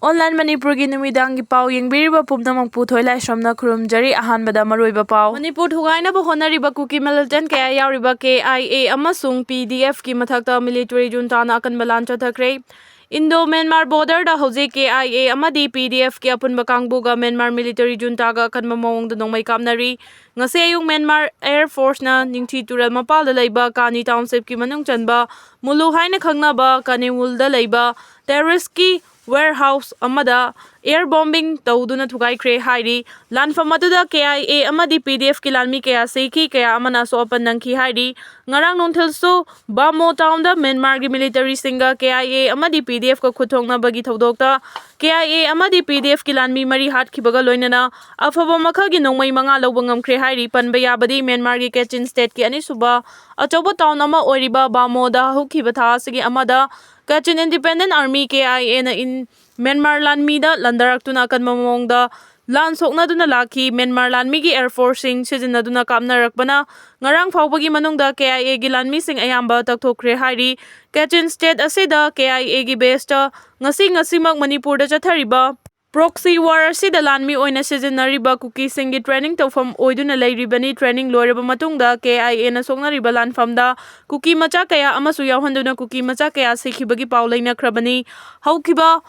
Online Manipuri numidangi pau yengbiriba pumnamang puthoi laisramna khurumjari ahanbada maroiba pau Manipur thugainaba honariba Kuki militant kaya yauriba KIA amasung PDF ki mathakta military junta na akanba lan chathakre Indo-Myanmar border da hauji KIA Amadi PDF ki apunba kangbuga Myanmar military junta ga akanba mawongda nongmai kamnari ngase yung Myanmar Air Force na ningthi tural mapal da laiba Kani township ki manung chanba mulu haina khangnaba Kaniwul da laiba terrorist ki warehouse amada air bombing tawduna thugaikre hairi Lengfam aduda KIA amadi PDF ki lanmi kaya seiki kaya amana so open nangki hairi ngarang nonthilsu Bamo town da Myanmar gi military singa KIA amadi PDF ka khuthongna bagi thodokta KIA amadi PDF ki lanmi mari hat khibaga loinana afaba makha gi nongmai manga lobangam kre hairi panba yabadi Myanmar gi Kachin state ki anisuba achoba town ama oiriba Bamo da hukhiba tha sigi amada Kachin Independent Army KIA na in Myanmar lanmi da landarak-tuna kan mamongda lan sokna duna laki Myanmar lanmi gi Air Force sing sijina duna kamnarakbana ngarang phawbagi manungda KIA gi lanmi sing ayamba takthokre hairi Kachin state asida KIA gi base ta ngasi mak Manipur da chathariba proxy war asida lanmi oina sijinariba Kuki singi training tawfam oiduna leiribani training loiraba matungda KIA na soknariba Lengfam da Kuki macha kaya amasu yawhanduna Kuki macha kaya sekhibagi paw lainakrabani haukiba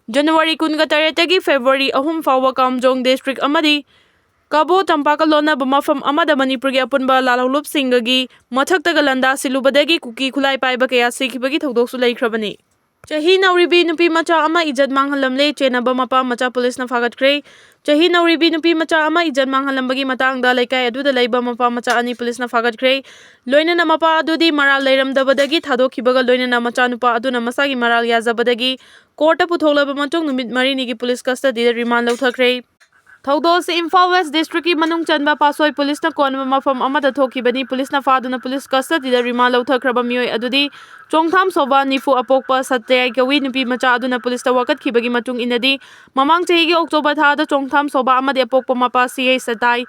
January 18 tagi February 3 fawba Kamjong district amadi Kabo tampaka lona bamafam amada Manipur gi apunba lalolup singagi mathaktaga landa silubadagi Kuki khulai paiba kaya sekhibagi thodoksu laikhrabani Chahi nauribi nupi macha ama ijat manghalam le chenaba mapa macha police na fagatkhre Chahi nauribi nupi macha ama ijat manghalambagi matangda laikai aduda leiba mapa macha ani police na fagatkhre loinana mapa adudi maral leiramdabadagi thadokhibaga loinana macha nupa aduna masagi maral yazabadagi court putholaba matung numit marini gi police custody remand lauthakre Thaudo se Imphal West District ki manung chanba pasoi police na konba mafam amada thokibani police na faduna police custody da remand lauthakhraba mioi adudi chongtham soba nifu apokpa satyai gawi nupi macha aduna police ta wakat khibagi matung inadi mamang chahi gi October tha da chongtham soba amadi apokpa mapa CA satai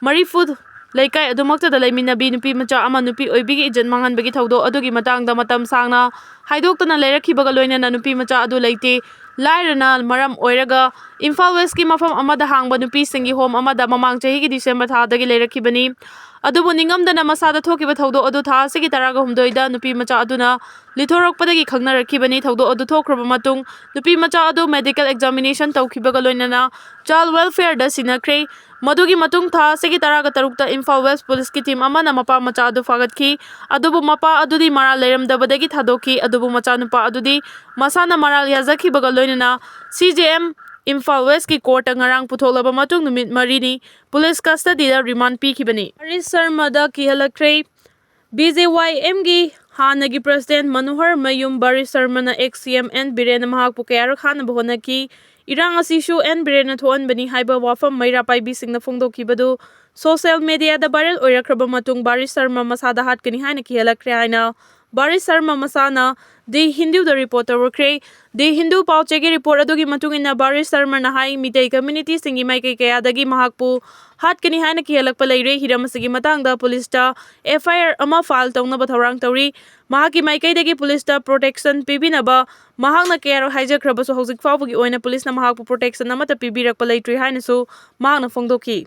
marifud laikai adumakta da laiminabi nupi macha ama nupi oibigi ijan manghanbagi thaudo adugi matangda matam sangna haidoktana leirakhibaga loinana nupi macha adu leite Lairana maram oiraga Imphal West ki mafam amada hangba nupi singi home amada mamang chahi ki December tha dagi leirakibani adubu ningamdana masada thokiba thaudo adu tha sigi taraga humdoida nupi macha aduna lithorokpadagi khangnarakibani thaudo adu thokraba matung nupi macha adu medical examination tawkhibaga loinana child welfare da sinakre Madugi matung tha sigi taraga tarukta Imphal West police ki team amana mapa macha adu fagatki adubu mapa adudi maral leiramdabadagi thadoki adubu macha nupa adudi masana maral yazaki baga loinana CJM Imphal West ki court ngarang putholaba matung numit marini police custody da remand pikhibani Aris Sharma da kihalakre BJYM gi hanagi president Manohar Mayum Baris Sharma na ex-CM and Biren mahak pukayar khana bahona ki Irang asishu and Biren thon bani haiba wafam maira paibi singna phongdokhibadu social media da viral oirakraba matung Baris Sharma masada hatkani haina kihalakre haina Baris Sharma masana The Hindu the reporter workre The Hindu pauchegi report adugi matung ina Baris Sharma na hai mitei community singi mai kai kaya dagi mahakpu hatkani haina kihalakpa leire hiramasigi matangda police ta FIR ama file tawna bathorang tawri mahaki mai kai dagi police ta protection pibinaba mahakna kayaro haijakrabasu hojik fawbagi oina police na mahakpu protection amata pibirakpa leitri haina su mahakna phongdokhi